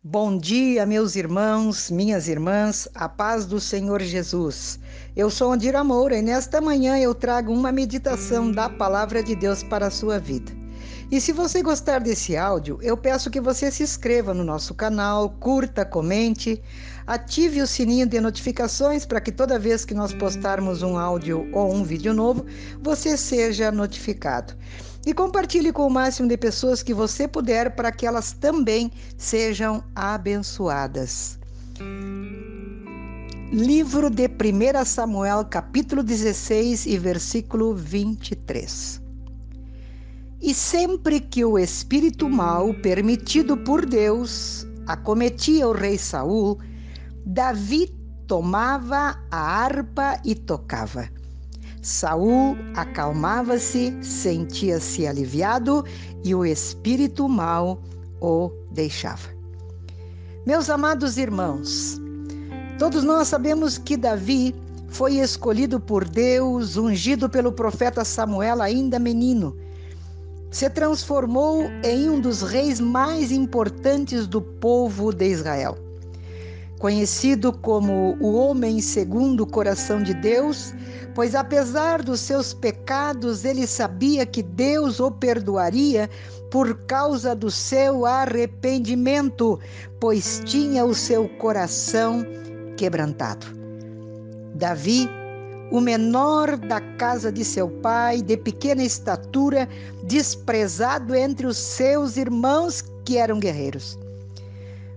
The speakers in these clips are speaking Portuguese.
Bom dia, meus irmãos, minhas irmãs, a paz do Senhor Jesus. Eu sou Andira Moura e nesta manhã eu trago uma meditação da Palavra de Deus para a sua vida. E se você gostar desse áudio, eu peço que você se inscreva no nosso canal, curta, comente, ative o sininho de notificações para que toda vez que nós postarmos um áudio ou um vídeo novo, você seja notificado. E compartilhe com o máximo de pessoas que você puder para que elas também sejam abençoadas. Livro de 1 Samuel, capítulo 16 e versículo 23. E sempre que o espírito mau, permitido por Deus, acometia o rei Saul, Davi tomava a harpa e tocava. Saul acalmava-se, sentia-se aliviado e o espírito mau o deixava. Meus amados irmãos, todos nós sabemos que Davi foi escolhido por Deus, ungido pelo profeta Samuel ainda menino. Se transformou em um dos reis mais importantes do povo de Israel. Conhecido como o homem segundo o coração de Deus, pois apesar dos seus pecados, ele sabia que Deus o perdoaria por causa do seu arrependimento, pois tinha o seu coração quebrantado. Davi, o menor da casa de seu pai, de pequena estatura, desprezado entre os seus irmãos que eram guerreiros.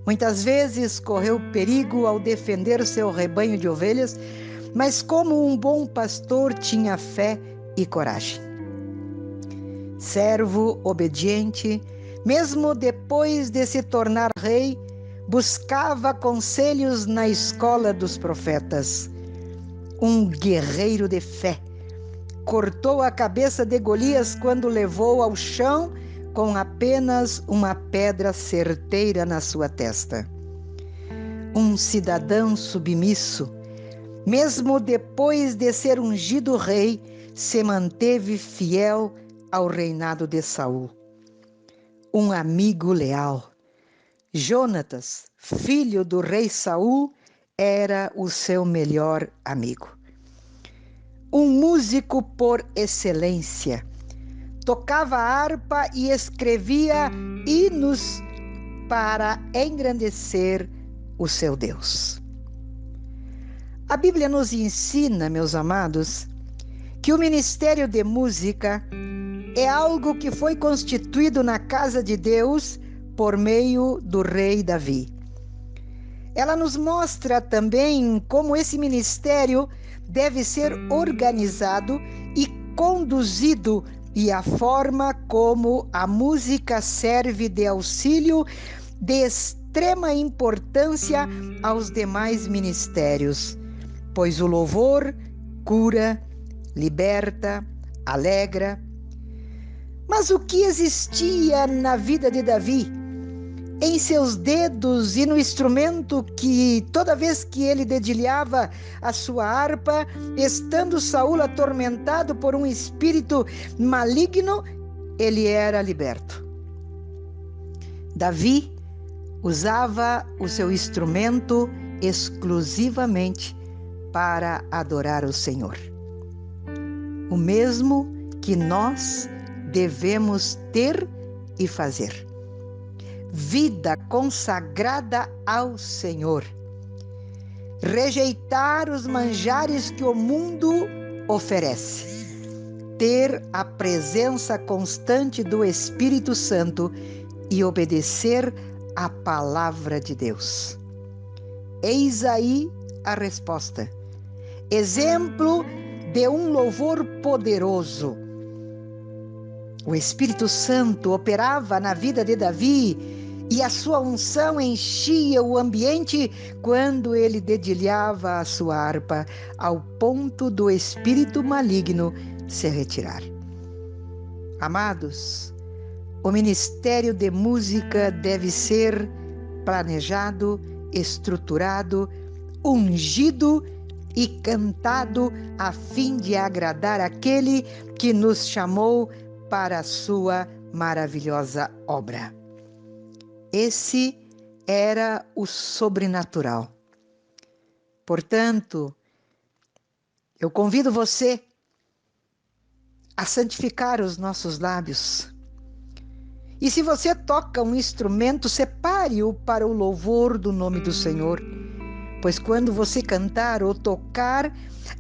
Muitas vezes correu perigo ao defender seu rebanho de ovelhas, mas como um bom pastor tinha fé e coragem. Servo obediente, mesmo depois de se tornar rei, buscava conselhos na escola dos profetas. Um guerreiro de fé, cortou a cabeça de Golias quando levou ao chão com apenas uma pedra certeira na sua testa. Um cidadão submisso, mesmo depois de ser ungido rei, se manteve fiel ao reinado de Saul. Um amigo leal. Jonatas, filho do rei Saul, era o seu melhor amigo. Um músico por excelência. Tocava harpa e escrevia hinos para engrandecer o seu Deus. A Bíblia nos ensina, meus amados, que o ministério de música é algo que foi constituído na casa de Deus por meio do rei Davi. Ela nos mostra também como esse ministério deve ser organizado e conduzido e a forma como a música serve de auxílio de extrema importância aos demais ministérios, pois o louvor cura, liberta, alegra. Mas o que existia na vida de Davi? Em seus dedos e no instrumento que, toda vez que ele dedilhava a sua harpa, estando Saul atormentado por um espírito maligno, ele era liberto. Davi usava o seu instrumento exclusivamente para adorar o Senhor. O mesmo que nós devemos ter e fazer. Vida consagrada ao Senhor. Rejeitar os manjares que o mundo oferece. Ter a presença constante do Espírito Santo e obedecer à palavra de Deus. Eis aí a resposta. Exemplo de um louvor poderoso. O Espírito Santo operava na vida de Davi e a sua unção enchia o ambiente quando ele dedilhava a sua harpa, ao ponto do espírito maligno se retirar. Amados, o ministério de música deve ser planejado, estruturado, ungido e cantado a fim de agradar aquele que nos chamou para a sua maravilhosa obra. Esse era o sobrenatural. Portanto, eu convido você a santificar os nossos lábios. E se você toca um instrumento, separe-o para o louvor do nome do Senhor. Pois quando você cantar ou tocar,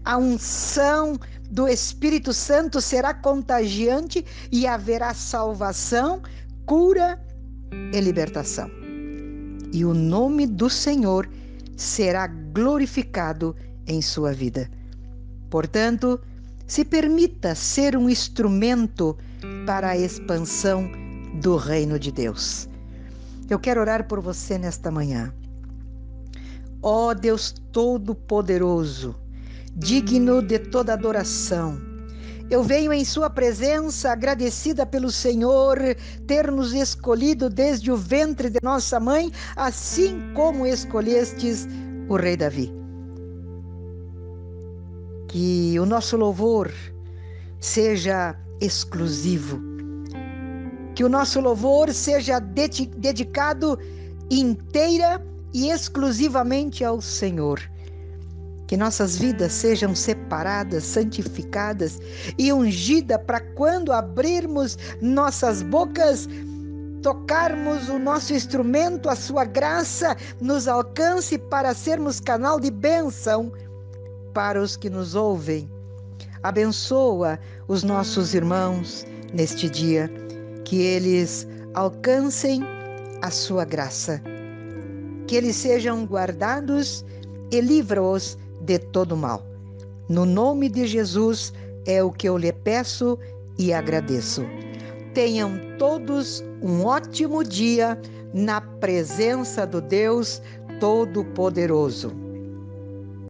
a unção do Espírito Santo será contagiante e haverá salvação, cura e libertação. E o nome do Senhor será glorificado em sua vida. Portanto, se permita ser um instrumento para a expansão do reino de Deus. Eu quero orar por você nesta manhã. Ó Deus Todo-Poderoso, digno de toda adoração, eu venho em sua presença agradecida pelo Senhor ter nos escolhido desde o ventre de nossa mãe, assim como escolhestes o rei Davi. Que o nosso louvor seja exclusivo, que o nosso louvor seja dedicado inteira e exclusivamente ao Senhor. Que nossas vidas sejam separadas, santificadas e ungidas para quando abrirmos nossas bocas, tocarmos o nosso instrumento, a sua graça nos alcance para sermos canal de bênção para os que nos ouvem. Abençoa os nossos irmãos neste dia, que eles alcancem a sua graça, que eles sejam guardados e livra-os de todo mal. No nome de Jesus é o que eu lhe peço e agradeço. Tenham todos um ótimo dia na presença do Deus Todo-Poderoso.